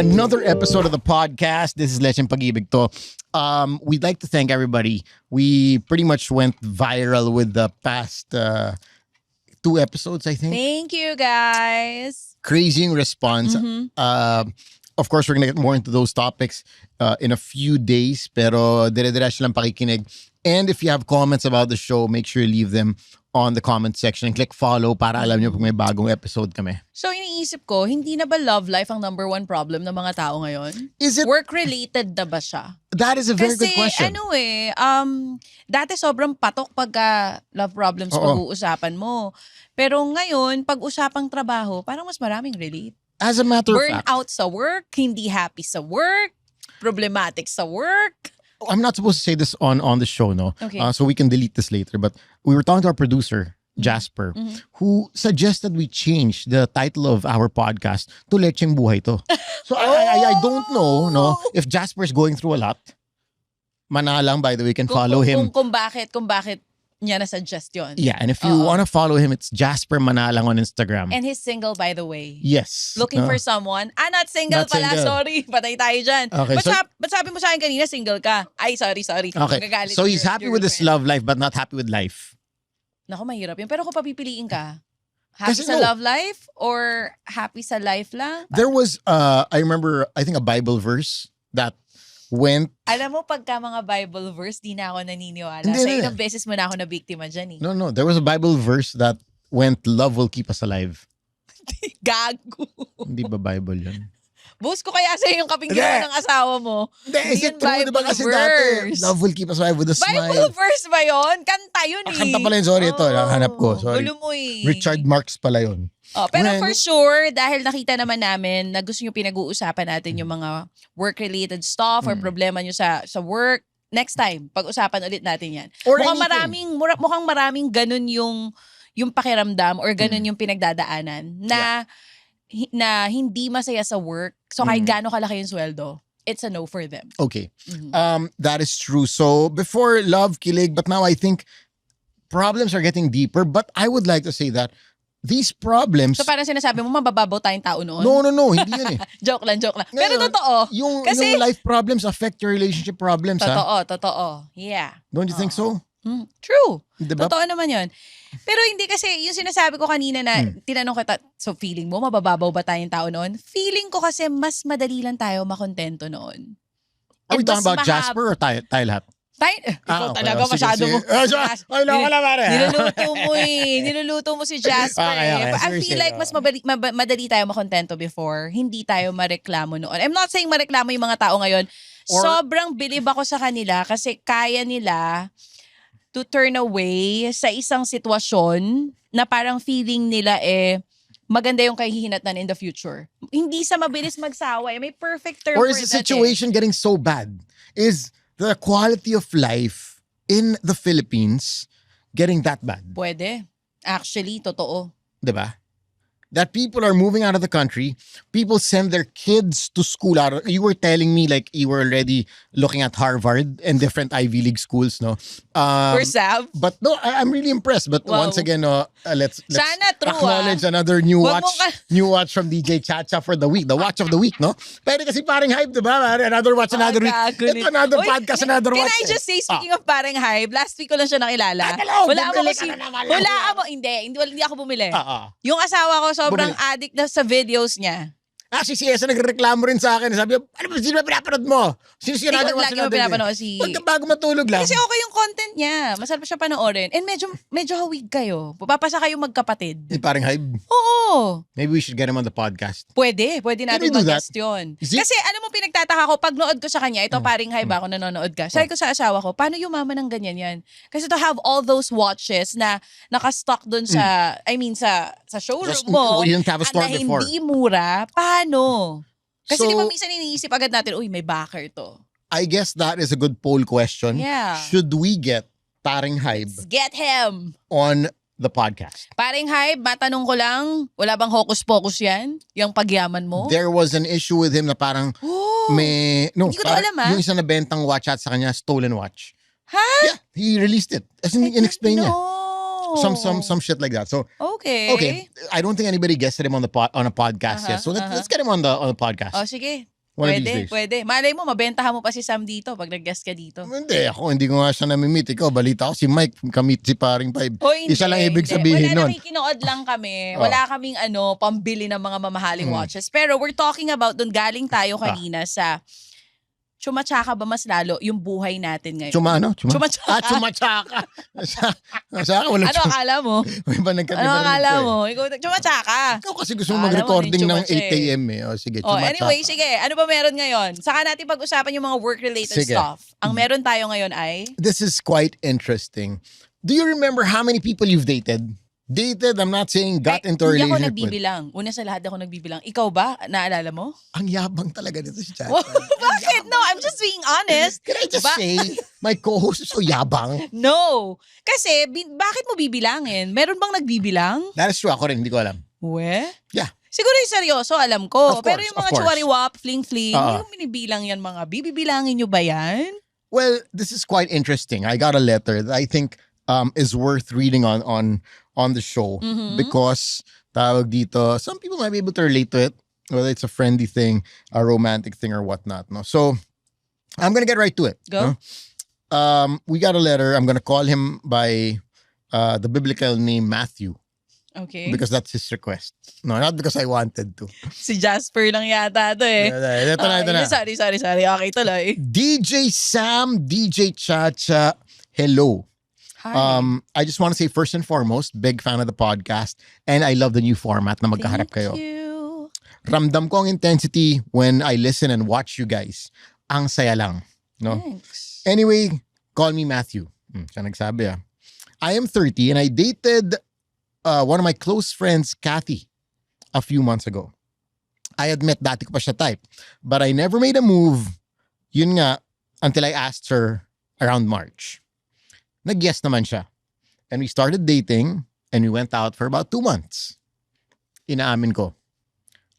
another episode of the podcast. This is Lecheng Pag-ibig to. We'd like to thank everybody. We pretty much went viral with the past 2 episodes, I think. Thank you, guys. Crazy response. Of course, we're gonna get more into those topics in a few days. Pero dire-diretso lang pakikinig. And if you have comments about the show, make sure you leave them on the comment section and click follow para alam nyo pag may bagong episode kami. So, iniisip ko, hindi na ba love life ang number one problem ng mga tao ngayon? Is it? Work-related na ba siya? That is a very Kasi, good question. dati sobrang patok pagka love problems pag-uusapan mo. Pero ngayon, pag-usapang trabaho, parang mas maraming relate. As a matter of fact, Burnout sa work, hindi happy sa work, problematic sa work. I'm not supposed to say this on the show, no? Okay. So we can delete this later. But we were talking to our producer, Jasper, who suggested we change the title of our podcast to Lecheng Buhay To. So I don't know, no, if Jasper's going through a lot. Manalang, by the way, can follow him. Kung bakit niya na-suggest yun. Yeah, and if you want to follow him, it's Jasper Manalang on Instagram. And he's single, by the way. Yes. Looking for someone. Not single Not pala. single. Sorry. Patay tayo dyan. Okay, Ba't sabi mo sa akin kanina, single ka? Ay, sorry. Okay, Magagalit so he's your happy with his girlfriend. love life but not happy with life. Naku, mahirap yun. Pero kung papipiliin ka, happy Kasi sa no. love life or happy sa life lang? There was, I remember, I think a Bible verse that went. Alam mo, pagka mga Bible verse, di na ako naniniwala. Hindi, Sa hindi. ilang beses mo na ako nabiktima dyan eh. No, there was a Bible verse that went, love will keep us alive. Gago. Hindi ba Bible yun? Bus ko kaya sa'yo yung kaping ginawa ng asawa mo. Hindi, is Yun it true? Diba kasi dati, verse. love will keep us alive with a Bible smile. verse ba yun? Kanta yun eh. Kanta pala yun, sorry, ito, hanap ko, sorry. Gulo mo eh. Richard Marx pala yun. Pero Well, for sure, dahil nakita naman namin na gusto nyo pinag-uusapan natin yung mga work-related stuff or problema nyo sa work, next time, pag-usapan ulit natin yan. Or Mukhang anything. mukhang maraming ganun yung pakiramdam or ganun yung pinagdadaanan na hindi masaya sa work. So kahit gaano kalaki yung sweldo, it's a no for them. Okay. That is true. So before love, kilig, but now I think problems are getting deeper. But I would like to say that these problems. So parang sinasabi mo, mabababaw tayong tao noon? No, hindi yun eh. Joke lang. Pero Ngayon, totoo. Yung Kasi- life problems affect your relationship problems, ha? Totoo. Yeah. Don't you think so? True. Diba? Totoo naman yun. Pero hindi kasi, yung sinasabi ko kanina na tinanong kita, so feeling mo, mabababaw ba tayong tao noon? Feeling ko kasi mas madali lang tayo makontento noon. Are we And talking mas about Jasper or tayo lahat? Ikaw okay. talaga Sige, masyado sige. mo. Ay, loko na pare. Niluluto mo si Jasper. Okay. I Sige, feel sige. like mas madali tayo makontento before. Hindi tayo mareklamo noon. I'm not saying mareklamo yung mga tao ngayon. Sobrang bilib ako sa kanila kasi kaya nila to turn away sa isang sitwasyon na parang feeling nila maganda yung kahihinatnan in the future. Hindi sa mabilis magsawa. May perfect term Or for is the that situation getting so bad? Is the quality of life in the Philippines getting that bad? Pwede. Actually, totoo. Diba? That people are moving out of the country. People send their kids to school. You were telling me like you were already looking at Harvard and different Ivy League schools, no? For Sav. But no, I'm really impressed. But Wow. once again, let's Sana true, acknowledge another new Wag watch, mo ka- new watch from DJ Chacha for the week, the watch of the week, no? Pero kasi parang hype, diba? Another watch, another week. Gago Ito, another Uy, podcast, another can watch. I just say, speaking of parang hype, last week ko lang siya nakilala. Hello, Hulaan mo bumili kasi, ka na naman. hulaan mo, hindi ako bumili. Yung asawa ko, sobrang Bumili. addict na sa videos niya. Actually, si Esa nagreklamo rin sa akin. Sabi, ano ba, sino ba pinapanood mo? Sino si another Ikaw watch, lagi mo another pinapanood week? si... Pagka bago matulog lang. Kasi okay yung content niya. Masarap siya panoorin. And medyo hawig kayo. Papasa kayo magkapatid. Yung parang hype. Oo. Maybe we should get him on the podcast. Pwede natin we do that? mag-guest yun. Is it- Kasi alam mo, pinagtataka ko, pag nood ko sa kanya, ito paring hype ako, nanonood ka. Sabi ko sa asawa ko, paano yumaman ng ganyan yan? Kasi to have all those watches na nakastock dun sa, I mean, sa showroom Just- mo, you didn't have a store na before. hindi mura, paano? Kasi So- di ba minsan iniisip agad natin, uy, may backer to. I guess that is a good poll question. Yeah. Should we get Paring Hype Let's get him! on the podcast? Paring hype, matanong ko lang, wala bang hocus-pocus yan? Yung pagyaman mo? There was an issue with him na parang Oh! Hindi ko to parang alam, ah. yung isang nabentang watch at sa kanya, stolen watch. Ha? Yeah, he released it. As in, in-explain niya. No! Some shit like that. So Okay. I don't think anybody guested him on a podcast yet. So let's get him on the podcast. Oh, sige. One of these days. Pwede. Malay mo, mabentahan mo pa si Sam dito pag nag-guest ka dito. Hindi ko nga siya namimit. Ikaw, balita ko si Mike, kamit si paring 5. O, hindi, Isa lang ibig hindi. sabihin Wala, nun. nakikinood lang kami. Wala kaming pambili ng mga mamahaling watches. Pero we're talking about dun, galing tayo kanina sa Chumachaka ba mas lalo yung buhay natin ngayon? Chumachaka. Chumachaka. Chumachaka. Wala Ano akala mo? Ano akala mo? Ikaw, Chumachaka. Ikaw kasi gusto mo mag-recording ng 8 a.m. eh. O sige, Chumachaka. Anyway, sige. Ano ba meron ngayon? Saka natin pag-usapan yung mga work-related stuff. Ang meron tayo ngayon ay... This is quite interesting. Do you remember how many people you've dated? I'm not saying got into a relationship. Hindi ako relationship nagbibilang. Una sa lahat ako nagbibilang. Ikaw ba? Naalala mo? Ang yabang talaga dito si Chacha. Bakit? No, I'm just being honest. Can I just say, my co-host is so yabang? No. Kasi, bakit mo bibilangin? Meron bang nagbibilang? That is true. Ako rin, hindi ko alam. Yeah. Siguro yung seryoso, alam ko. Of course, pero yung mga chuwariwap, fling-fling, hindi mo binibilang yan mga. Bibibilangin nyo ba yan? Well, this is quite interesting. I got a letter that I think is worth reading on the show because tawag dito, some people might be able to relate to it, whether it's a friendly thing, a romantic thing, or whatnot. No, so I'm gonna get right to it. Go. No? We got a letter. I'm gonna call him by the biblical name Matthew. Okay. Because that's his request. No, not because I wanted to. Si Jasper lang yata to eh. Ito na. Sorry. Okay, tuloy. DJ Sam, DJ Chacha, hello. Hi. I just want to say first and foremost, big fan of the podcast and I love the new format na magkaharap kayo. Thank you. Ramdam ko ang intensity when I listen and watch you guys. Ang saya lang. No? Thanks. Anyway, call me Matthew. Siya nagsabi I am 30 and I dated one of my close friends, Kathy, a few months ago. I admit, dati ko pa siya type. But I never made a move, yun nga, until I asked her around March. Nag-yes naman siya. And we started dating and we went out for about 2 months. Inaamin ko,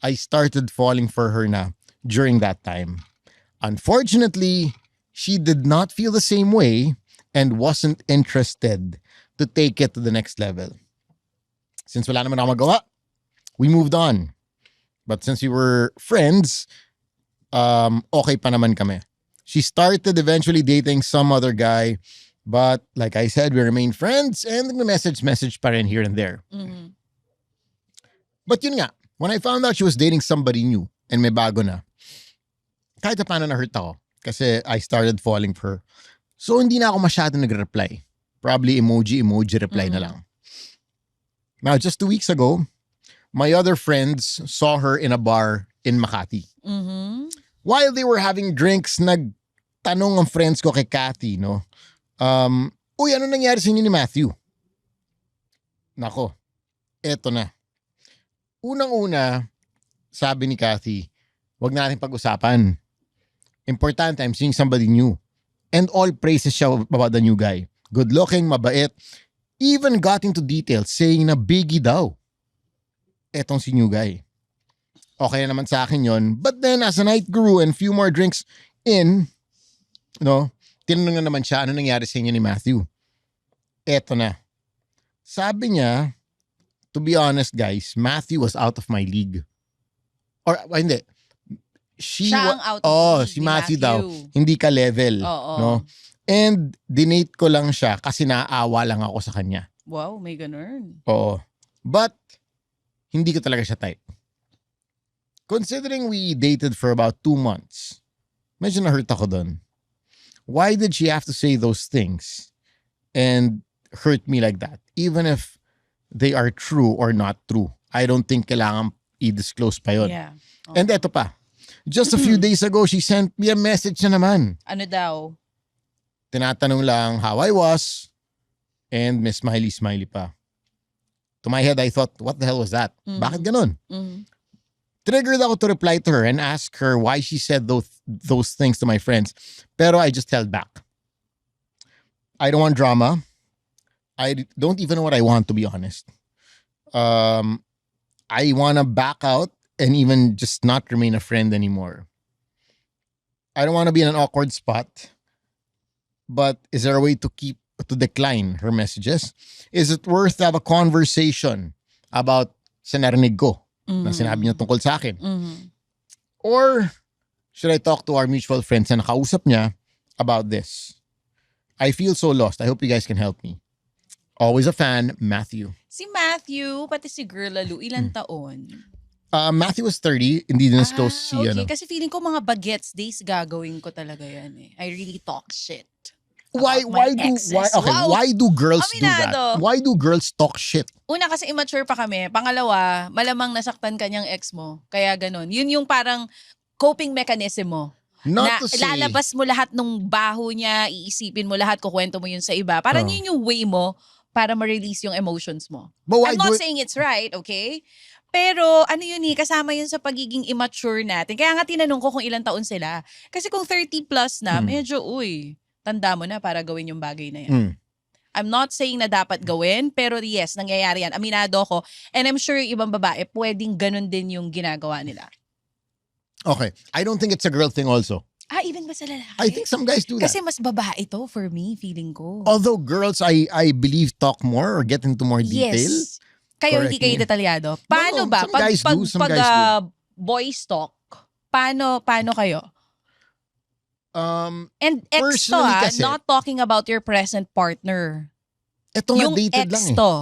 I started falling for her na during that time. Unfortunately, she did not feel the same way and wasn't interested to take it to the next level. Since wala naman ako magawa, we moved on. But since we were friends, okay pa naman kami. She started eventually dating some other guy. But like I said, we remain friends and message pa rin here and there. Mm-hmm. But yun nga, when I found out she was dating somebody new and may bago na, kahit na paano na-hurt ako kasi I started falling for her. So hindi na ako masyado nag-reply. Probably emoji reply na lang. Now, just 2 weeks ago, my other friends saw her in a bar in Makati. Mm-hmm. While they were having drinks, nagtanong ang friends ko kay Kathy, no? Uy, ano nangyari sa inyo ni Matthew? Nako, eto na. Unang-una, sabi ni Kathy, wag natin pag-usapan. Importante, I'm seeing somebody new. And all praises siya about the new guy. Good-looking, mabait. Even got into details saying na biggie daw. Etong si new guy. Okay na naman sa akin yon. But then, as the night grew and few more drinks in, tinanong na naman siya, ano nangyari sa inyo ni Matthew? Eto na. Sabi niya, to be honest guys, Matthew was out of my league. Or, hindi. Siya ang out of league, si Matthew daw. Hindi ka level. No? And dinate ko lang siya kasi naaawa lang ako sa kanya. Wow, may ganun. Oo. But, hindi ko talaga siya type. Considering we dated for about 2 months, medyo na-hurt ako dun. Why did she have to say those things and hurt me like that? Even if they are true or not true. I don't think kailangan i-disclose pa yun. Yeah. Oh. And eto pa. Just a few days ago, she sent me a message na naman. Ano daw? Tinatanong lang how I was and may smiley pa. To my head, I thought, what the hell was that? Bakit ganun? Triggered ako to reply to her and ask her why she said those things to my friends. Pero I just held back. I don't want drama. I don't even know what I want, to be honest. I want to back out and even just not remain a friend anymore. I don't want to be in an awkward spot. But is there a way to keep to decline her messages? Is it worth to have a conversation about sa narinig ko na sinabi niya tungkol sa akin? Or should I talk to our mutual friends na nakausap niya about this? I feel so lost. I hope you guys can help me. Always a fan, Matthew. Si Matthew, pati si Girl Lalo, ilang taon? Matthew was 30. Hindi din close si okay. Kasi feeling ko mga bagets days gagawin ko talaga yan eh. I really talk shit. Why do girls do that? Why do girls talk shit? Una kasi immature pa kami. Pangalawa, malamang nasaktan kanyang ex mo. Kaya ganun. Yun yung parang coping mechanism mo. Lalabas mo lahat ng baho niya, iisipin mo lahat, kukwento mo yun sa iba. Parang yun yung way mo para ma-release yung emotions mo. I'm not saying it's right, okay? Pero ano yun kasama yun sa pagiging immature natin. Kaya nga tinanong ko kung ilang taon sila. Kasi kung 30 plus na, medyo, tanda mo na para gawin yung bagay na yan. I'm not saying na dapat gawin, pero yes, nangyayari yan. Aminado ko. And I'm sure yung ibang babae, pwedeng ganun din yung ginagawa nila. Okay. I don't think it's a girl thing also. Even ba sa lalaki? I think some guys do that. Kasi mas babae to for me, feeling ko. Although girls, I believe, talk more or get into more detail. Yes. Kayo hindi kayo detalyado. Paano ba? Some guys do, some guys do. Boys talk, paano kayo? And ex to kasi, not talking about your present partner. Ito nga yung dated ex lang eh. To.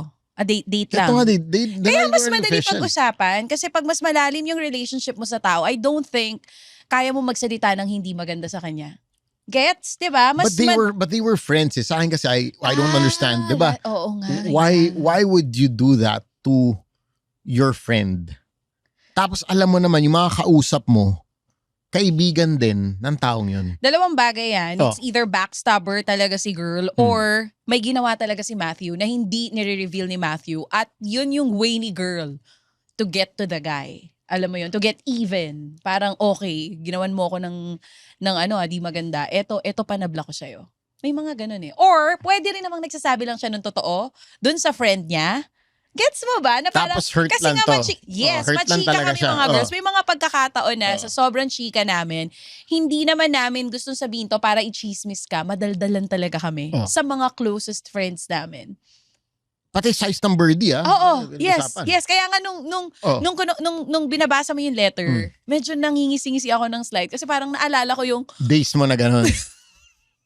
Date lang. Ito nga date. Kaya mas madali pag-usapan. Kasi pag mas malalim yung relationship mo sa tao, I don't think kaya mo magsalita ng hindi maganda sa kanya. Gets? Diba? But they were friends eh. Sa akin kasi I don't understand. Diba? Oo nga. Why would you do that to your friend? Tapos alam mo naman, yung mga kausap mo, kaibigan din ng taong yun. Dalawang bagay yan. It's either backstabber talaga si Girl or may ginawa talaga si Matthew na hindi nire-reveal ni Matthew at yun yung way ni Girl to get to the guy. Alam mo yun, to get even. Parang okay, ginawan mo ako ng di maganda. Eto panabla ko sa'yo. May mga ganun eh. Or pwede rin namang nagsasabi lang siya ng totoo dun sa friend niya. Gets mo ba? Na parang, tapos hurt kasi lang nga to. machika kami siya. mga girls. May mga pagkakataon na sa sobrang chika namin, hindi naman namin gustong sabihin to para i-chismis ka. Madaldalan talaga kami sa mga closest friends namin. Pati size ng birdie Oo, yes. Kaya nga nung binabasa mo yung letter, medyo nangingisi-ngisi ako ng slide kasi parang naalala ko yung days mo na gano'n.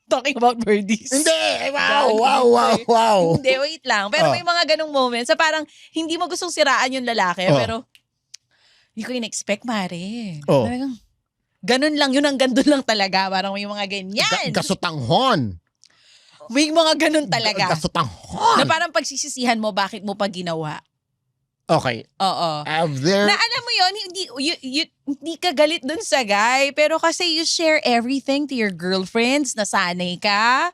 Talking about birdies. Hindi! Wow! Hindi, wait lang. Pero may mga ganong moments sa parang hindi mo gustong siraan yung lalaki, pero hindi ko in-expect, Mare. Talagang, ganun lang, yun ang gandun lang talaga. Parang may mga ganyan. Gasutanghon. May mga ganun talaga. Gasutanghon. Na parang pagsisisihan mo, bakit mo pa ginawa. Okay. Oo. Na alam mo yun, hindi ka galit dun sa guy, pero kasi you share everything to your girlfriends, nasanay ka.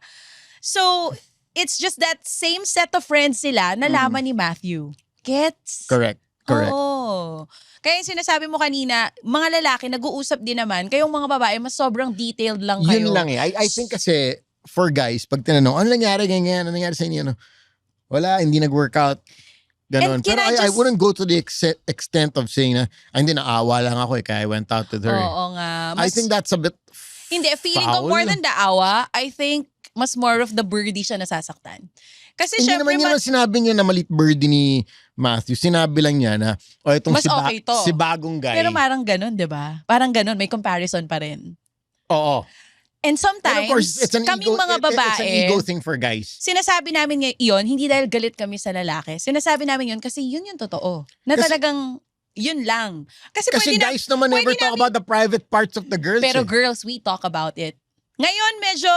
So, it's just that same set of friends sila nalaman ni Matthew. Gets? Correct. Oo. Kaya yung sinasabi mo kanina, mga lalaki, nag-uusap din naman. Kayong mga babae, mas sobrang detailed lang kayo. Yun lang eh. I think kasi, for guys, pag tinanong, ano nangyari ganyan? Ano nangyari sa inyo? Wala, hindi nag-workout. Ganon. Pero I wouldn't go to the extent of saying na, hindi, naawa lang ako kaya I went out with her. Oo nga. I think that's a bit hindi, feeling ko more than the awa, I think mas more of the birdie siya nasasaktan. Kasi hindi syempre, naman sinabi niya na malit birdie ni Matthew. Sinabi lang niya na, itong si bagong guy. Pero parang ganon, di ba? Parang ganon, may comparison pa rin. Oo. And sometimes, of course, kaming mga babae, it's an ego thing for guys. Sinasabi namin yun, hindi dahil galit kami sa lalaki. Sinasabi namin yun kasi yun yung totoo. Na talagang, yun lang. Kasi guys naman never talk about the private parts of the girls. Pero girls, we talk about it. Ngayon, medyo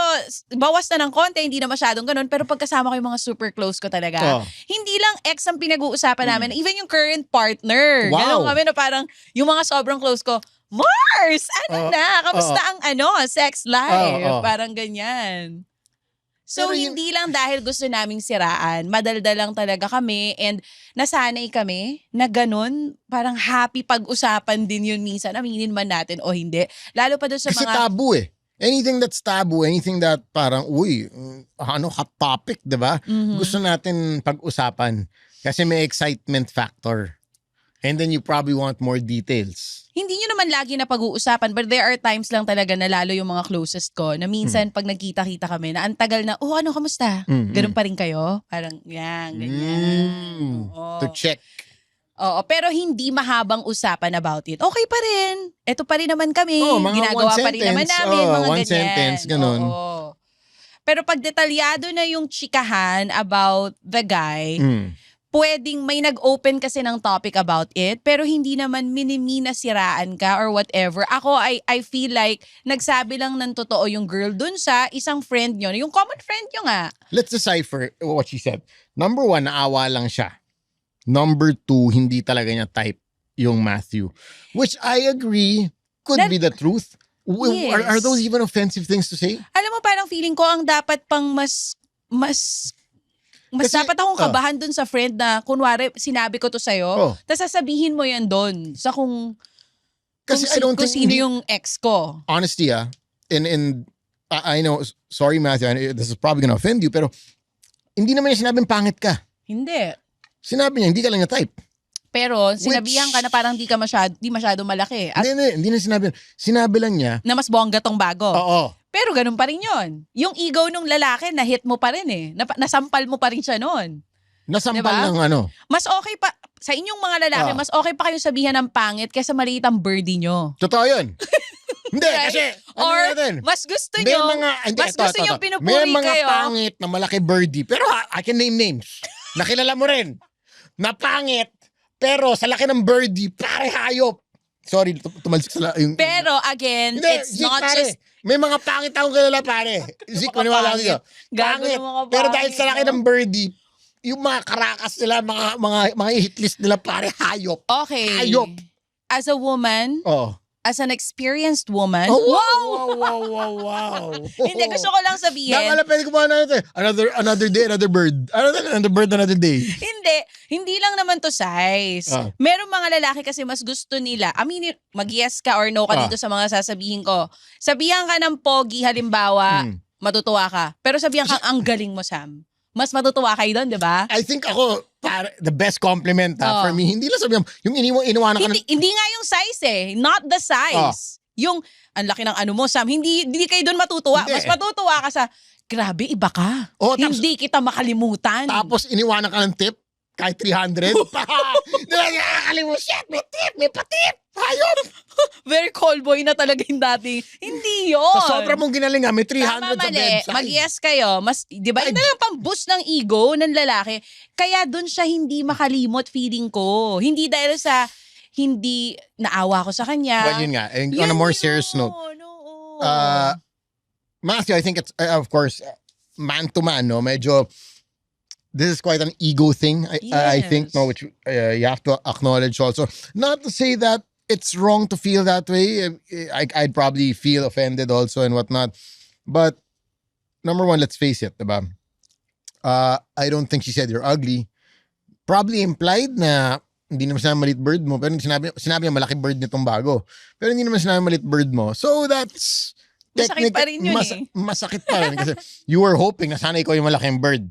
bawas na ng konti, hindi na masyadong ganun. Pero pagkasama ko yung mga super close ko talaga, hindi lang ex ang pinag-uusapan namin, even yung current partner. Wow. Ganun kami na parang, yung mga sobrang close ko, Mars! Kamusta ang sex life? Parang ganyan. So, hindi lang dahil gusto naming siraan, madaldal lang talaga kami and nasanay kami na ganun, parang happy pag-usapan din yun minsan, aminin man natin o hindi. Lalo pa doon sa kasi mga... tabu eh. Anything that's taboo, anything that parang, hot topic, diba? Mm-hmm. Gusto natin pag-usapan kasi may excitement factor. And then you probably want more details. Hindi nyo naman naman lagi na pag-uusapan, but there are times lang talaga na lalo yung mga closest ko na minsan pag nagkita-kita kami na ang tagal na, ano, kamusta? Ganun pa rin kayo? Parang, yan, ganyan. To check. Oo, pero hindi mahabang usapan about it. Okay pa rin. Ito pa rin naman kami. Mga ginagawa one pa rin naman sentence. namin, mga One ganyan. sentence, ganun. Oo. Pero pag detalyado na yung chikahan about the guy, pwedeng may nag-open kasi ng topic about it, pero hindi naman siraan ka or whatever. Ako, I feel like nagsabi lang ng totoo yung girl dun sa isang friend nyo, yung common friend nyo nga. Let's decipher what she said. Number 1, naawa lang siya. Number 2, hindi talaga niya type yung Matthew. Which I agree could be the truth. Yes. Are those even offensive things to say? Alam mo, parang feeling ko ang dapat pang mas Kasi, dapat akong kabahan dun sa friend na kunwari sinabi ko to sa'yo, tapos sasabihin mo yan dun sa kung I don't think sino yung ex ko. Honestly, I know, sorry Matthew, this is probably gonna offend you, pero hindi naman niya sinabing pangit ka. Hindi. Sinabi niya, hindi ka lang na-type. Pero sinabihan ka na parang di masyado malaki. At Hindi na sinabi. Sinabi lang niya. Na mas bongga tong bago. Oo. Pero ganun pa rin yun. Yung ego nung lalaki, na-hit mo pa rin eh. Nasampal mo pa rin siya noon. Nasampal Diba? ng ano. Mas okay pa, sa inyong mga lalaki, mas okay pa kayong sabihan ng pangit kaysa maliit ang birdie nyo. Totoo yun. Hindi, Right? kasi, Or natin? mas gusto May nyo, gusto nyo pinupuri may mga kayo. pangit na malaki birdie. Pero I can name names. Nakilala mo rin. Na pangit, pero sa laki ng birdie, pare hayop. Sorry, tumalsik sa yung... Pero again, Hindi, it's Zik, not pare. just... May mga pangit akong kilala, pare. Zik, maniwala ko dito. Gago Pangit. ng mga Pero pangit, dahil sa laki no? ng birdie, yung mga karakas nila, mga hit list nila, pare, hayop. Okay. Hayop. As a woman, Oh. as an experienced woman, Oh, wow. Hindi, gusto ko lang sabihin. Nakala, pwede ko ba another day, another bird. Another day. Hindi lang naman to size. Merong mga lalaki kasi mas gusto nila. Mag-yes ka or no ka dito sa mga sasabihin ko. Sabihan ka ng pogi, halimbawa, matutuwa ka. Pero sabihan kang ang galing mo, Sam. Mas matutuwa kayo doon, di ba? I think ako, the best compliment for me, hindi lang sabihan, yung iniwanan ka Hindi nga yung size eh. Not the size. Yung, ang laki ng ano mo, Sam. Hindi kayo doon matutuwa. Hindi. Mas matutuwa ka sa, grabe, iba ka. Hindi kita makalimutan. Tapos iniwanan ka ng tip, kahit 300. Di ba, nakakalimutan, shit, may tip, may patip. Hayop! Very call boy na talaga yung dating. Hindi yun. Sa sobra mong ginalingan, may 300 Tama, sa mali. bedside. Mag-yes kayo. Mas, di ba, ito lang pang-boost ng ego ng lalaki. Kaya dun siya hindi makalimot, feeling ko. Hindi dahil sa, hindi naawa ko sa kanya. Well, yun nga. And on a more serious note, Matthew, I think it's, of course, man to man, no? Medyo, this is quite an ego thing, I think, no, which you have to acknowledge also. Not to say that it's wrong to feel that way. I'd probably feel offended also and whatnot. But, number one, let's face it, diba? I don't think she said you're ugly. Probably implied na hindi naman sinabi malit bird mo, pero sinabi niya malaki bird nitong bago. Pero hindi naman sinabi malit bird mo. So, that's... Masakit pa rin yun Masakit pa rin kasi you were hoping na sana ikaw yung malaking bird.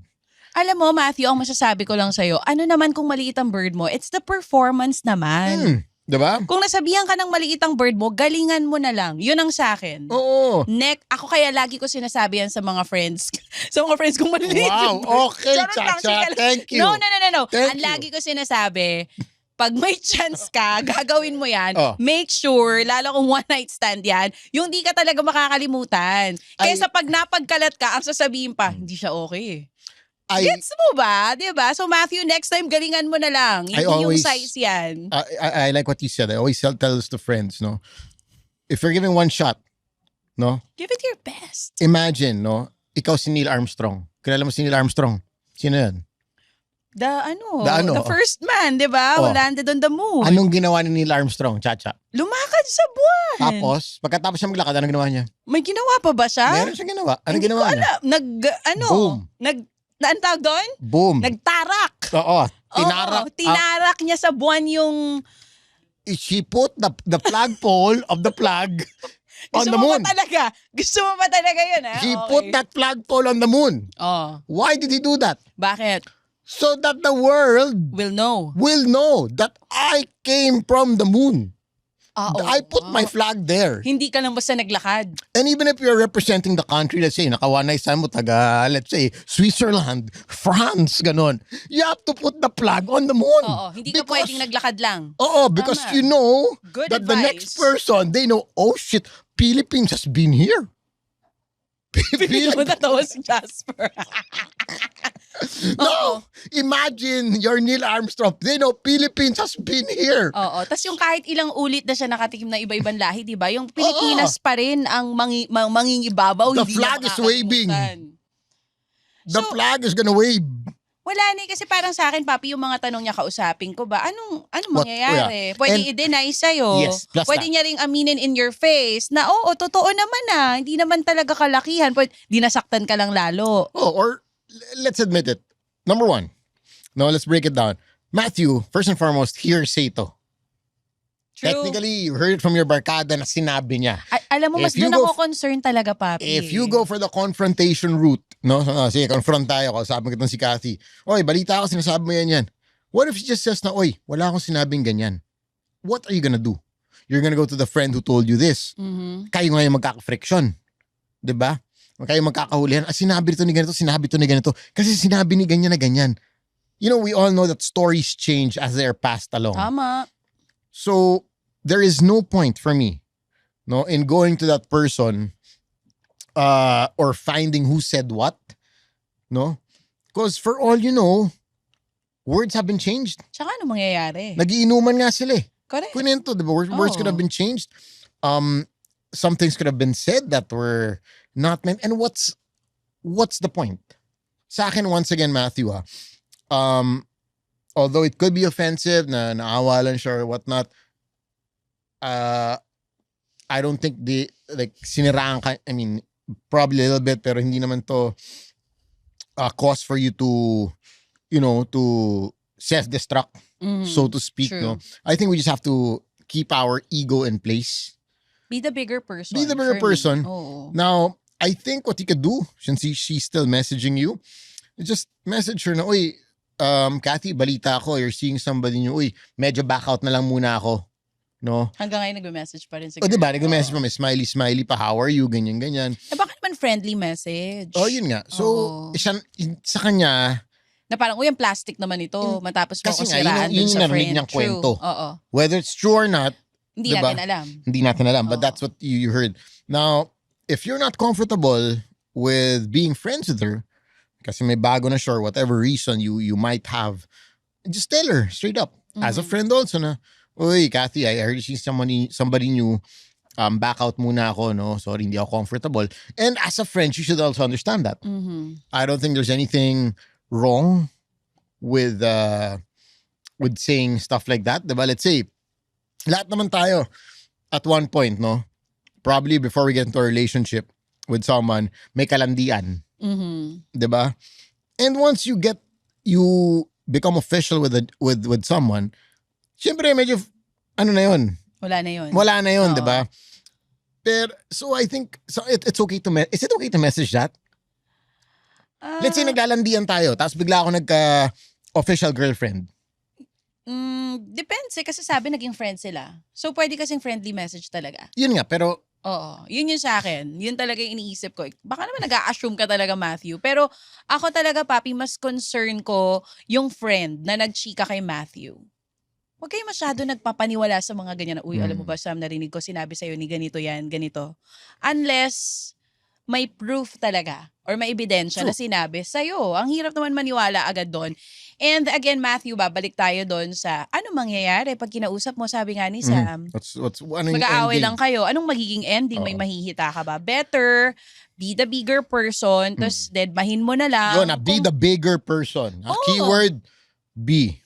Alam mo, Matthew, ang masasabi ko lang sa'yo, ano naman kung maliit ang bird mo? It's the performance naman. Diba? Kung nasabihan ka ng maliit ang bird mo, galingan mo na lang. Yun ang sa akin. Oo. Ako kaya lagi ko sinasabi yan sa mga friends. Sa mga friends kong maliliit yung bird. Wow, okay, Charot lang, Chacha. chika lang. Thank you. No. Thank Ang you. lagi ko sinasabi, pag may chance ka, gagawin mo yan, Oh. make sure, lalo kung one night stand yan, yung di ka talaga makakalimutan. Kaysa pag napagkalat ka, ang sasabihin pa, hindi siya okay eh. Gets mo ba? Diba? So Matthew, next time galingan mo na lang. Hindi yung size yan. I like what you said. I always tell this to friends, no? If you're giving one shot, no? Give it your best. Imagine, no? Ikaw si Neil Armstrong. Kilala mo si Neil Armstrong? Sino yan? The first man, di ba? Who landed on the moon. Anong ginawa ni Neil Armstrong, Chacha? Lumakad sa buwan. Tapos, pagkatapos siya maglakad, anong ginawa niya? May ginawa pa ba siya? Meron siya ginawa. Anong Hindi ginawa ko niya? alam. Boom. Ang tawag doon? Boom. Nagtarak. Oo. Tinarak. Tinarak niya sa buwan yung... She put the flagpole of the flag on the moon. Gusto mo ba talaga yun, ha? He put that flagpole on the moon. Oh. Why did he do that? Bakit? So that the world Will know that I came from the moon. I put my flag there. Hindi ka lang basta naglakad. And even if you're representing the country, let's say, nakawanay sa mo, taga, let's say, Switzerland, France, ganon. You have to put the flag on the moon. Oo, hindi ka pwedeng naglakad lang. Because Tama. you know Good that advice. the next person, they know, oh shit, Philippines has been here. Natawa si Jasper. No, imagine you're Neil Armstrong. They know Philippines has been here. Oo. Tapos yung kahit ilang ulit na siya nakatikim na iba-ibang lahi, di ba? Yung Pilipinas pa rin ang mangingibabaw. The hindi flag niya is waving. makakalimutan. The flag is gonna wave. Wala na kasi parang sa akin, Papi, yung mga tanong niya kausapin ko ba, anong mangyayari? yeah. Pwede And- i-deny sa'yo. Yes, plus Pwede that. niya ring aminin in your face na, oo, totoo naman hindi naman talaga kalakihan. Pwede, di nasaktan ka lang lalo. Or let's admit it. Number one. No, let's break it down. Matthew, first and foremost, hearsay to. True. Technically, you heard it from your barkada na sinabi niya. Alam mo, mas If you doon go ako concern talaga, Papi. If you go for the confrontation route, no? Sige, confront tayo. Sabi ko si Cathy, oy, balita ako, sinasabi mo yan. What if she just says na, oy, wala akong sinabing ganyan? What are you gonna do? You're gonna go to the friend who told you this. Mhm. Kayo ngayon magkaka-friction. Diba? Kayo magkakahulihan. Sinabi ito ni ganito, sinabi ito ni ganito. Kasi sinabi ni ganyan na ganyan. You know, we all know that stories change as they're passed along. Tama. So, there is no point for me, no, in going to that person or finding who said what, no? Because for all you know, words have been changed. Tsaka ano mangyayari? Nagiinuman nga sila eh. Correct. Kunento, diba? Words could have been changed. Some things could have been said that were not meant. And what's the point? Sa akin, once again, Matthew, although it could be offensive, na naawa lang siya or whatnot, I don't think siniraan ka, I mean, probably a little bit, pero hindi naman to cause for you to, to self-destruct, so to speak, True. no? I think we just have to keep our ego in place. Be the bigger person. Be the bigger for me. person. Oo. Now, I think what you could do, since she's still messaging you, just message her na, uy, Cathy, balita ako, you're seeing somebody new, uy, medyo back out na lang muna ako. No? Hanggang ngayon nag-message pa rin O siguro. diba, nag-message pa, may smiley pa, how are you, ganyan. Eh baka naman friendly message. Oh, yun nga. So, Oo. sa kanya, Na parang, uy, ang plastic naman ito. Matapos mo kasi ako nga, siraan yun dun yung sa narinig friend. niyang kwento. True. Oo. whether it's true or not, Hindi Diba? natin alam. hindi natin alam. But Oo. that's what you heard. Now, if you're not comfortable with being friends with her, kasi may bago na siya or whatever reason you might have, just tell her straight up. As a friend also na, uy, Cathy, I heard she's somebody new. Back out muna ako, no? Sorry, hindi ako comfortable. And as a friend, you should also understand that. Mhm. I don't think there's anything wrong with saying stuff like that. Diba? Let's say, lahat naman tayo at one point, no? Probably before we get into a relationship with someone, may kalandian. Mhm. Diba? And once you become official with someone, syempre medyo, ano na yun? Wala na yun. Wala na yun, Oo. diba? Pero, so I think, it's okay to, is it okay to message that? Let's say naglalandian tayo, tapos bigla ako nagka-official girlfriend. Depends kasi sabi naging friends sila. So pwede kasing friendly message talaga. Yun nga, pero Oo. Yun yung sa akin. Yun talaga yung iniisip ko. Baka naman nag-a-assume ka talaga, Matthew. Pero ako talaga, Papi, mas concern ko yung friend na nagchika kay Matthew. Huwag kayo masyado nagpapaniwala sa mga ganyan na, uy, alam mo ba, Sam, narinig ko, sinabi sa'yo ni ganito yan, ganito. Unless may proof talaga or may ebidensya na sinabi sa'yo. Ang hirap naman maniwala agad doon. And again, Matthew, babalik tayo doon sa ano mangyayari pag kinausap mo, sabi nga ni Sam. ano yung Mag-aaway ending? lang kayo. Anong magiging ending? May mahihita ka ba? Better, be the bigger person, tapos deadmahin mo na lang. Yun, be the bigger person. Oo. Keyword, be.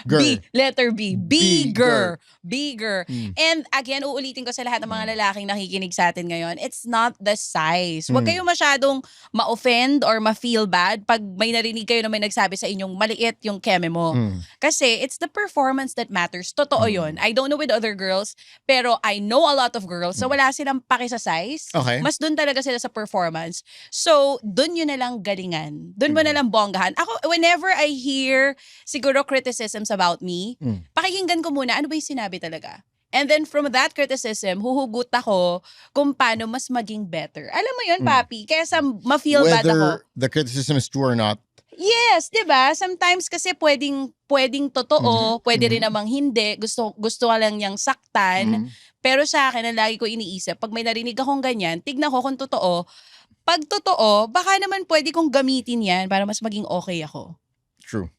Girl. B, letter B. Bigger. Bigger. And again, uulitin ko sa lahat ng mga lalaking nakikinig sa atin ngayon, it's not the size. Huwag kayo masyadong ma-offend or ma-feel bad pag may narinig kayo na may nagsabi sa inyong maliit yung keme mo. Kasi it's the performance that matters. Totoo yun. I don't know with other girls, pero I know a lot of girls, so wala silang paki sa size. Okay. Mas dun talaga sila sa performance. So, dun yun na lang galingan. Dun mo na lang bonggahan. Ako, whenever I hear siguro criticisms about me, pakikinggan ko muna, ano ba yung sinabi talaga? And then from that criticism, huhugot ako kung paano mas maging better. Alam mo yun, papi? Kesa ma-feel bad ako. Whether the criticism is true or not. Yes, 'di ba? Sometimes kasi pwedeng totoo, pwede rin namang hindi. Gusto ka lang niyang saktan. Pero sa akin, ang lagi ko iniisip, pag may narinig akong ganyan, tignan ko kung totoo. Pag totoo, baka naman pwede kong gamitin yan para mas maging okay ako. True.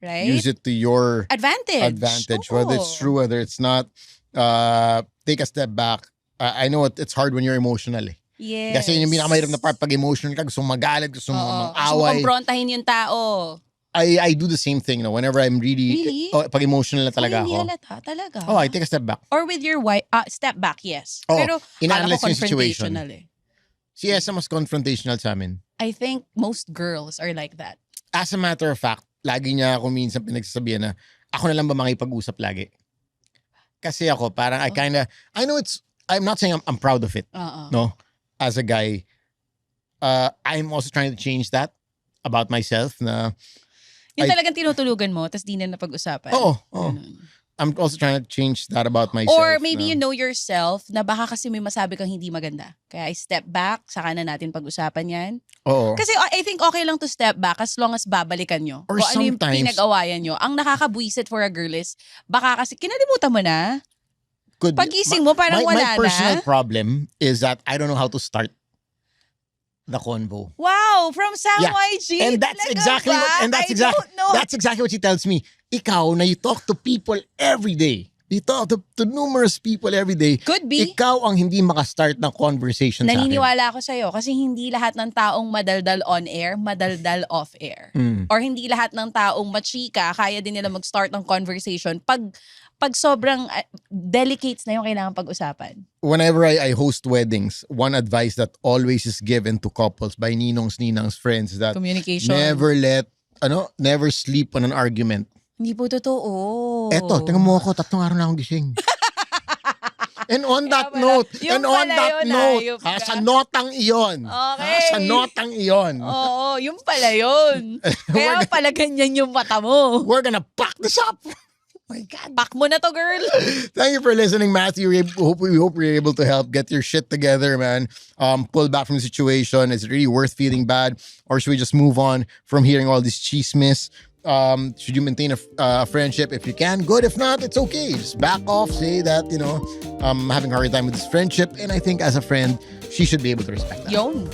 Right? Use it to your advantage. Oo. whether it's true, whether it's not. Take a step back. I know it's hard when you're emotional eh. Yes. Kasi yun yung pinakamahirap na part pag emotional ka, gusto mong magalit, gusto mong Gusto mo mag-away. komprontahin yung tao. I do the same thing, whenever I'm really, pag emotional na talaga Hindi ako. halata, talaga. Oh, I take a step back. Or with your wife, step back, yes. Oh, Pero ina-analyze akala ko yung situation. confrontational eh. Si Esa mas confrontational sa amin. I think most girls are like that. As a matter of fact, lagi niya ako minsan pinagsasabihan na ako na lang ba makipag-usap lagi. Kasi ako, parang I know I'm not saying I'm proud of it. No? As a guy, I'm also trying to change that about myself na Yung talagang tinutulugan mo, tas di na napag-usapan. Oo. Ganun. I'm also trying to change that about myself. Or maybe you know yourself na baka kasi may masabi kang hindi maganda. Kaya I step back, saka na natin pag-usapan yan. Oo. Kasi I think okay lang to step back as long as babalikan nyo. Or Kung ano yung sometimes- pinag-awayan nyo. Ang nakakabwisit for a girl is, baka kasi kinalimutan mo na. Could be. Pagising mo, parang my wala personal na. problem is that I don't know how to start the convo. Wow, from Sam Yeah. YG. And that's Talaga exactly ba? what, and that's I exactly don't know. that's exactly what she tells me. Ikaw na you talk to people every day. You talk to numerous people every day. Could be. Ikaw ang hindi makastart ng conversation sa akin. Naniniwala ako sa'yo kasi hindi lahat ng taong madaldal on air, madaldal off air. Or hindi lahat ng taong machika, kaya din nila mag-start ng conversation pag sobrang delicates na yung kailangan pag-usapan. Whenever I host weddings, one advice that always is given to couples by ninongs friends is that Communication. never sleep on an argument. Hindi po totoo. Eto, tingnan mo ako, 3 araw na akong gising. And on that note, sa notang iyon. Okay. Sa notang iyon. Oo, yung pala yun. Kaya pala ganyan yung mata mo. We're gonna pack this up. My God. Pack mo na to, girl. Thank you for listening, Matthew. We hope we're able to help get your shit together, man. Pull back from the situation. Is it really worth feeling bad? Or should we just move on from hearing all this chismis? Should you maintain a friendship? If you can, good. If not, it's okay. Just back off. Say that, I'm having a hard time with this friendship. And I think as a friend, she should be able to respect that. Yun.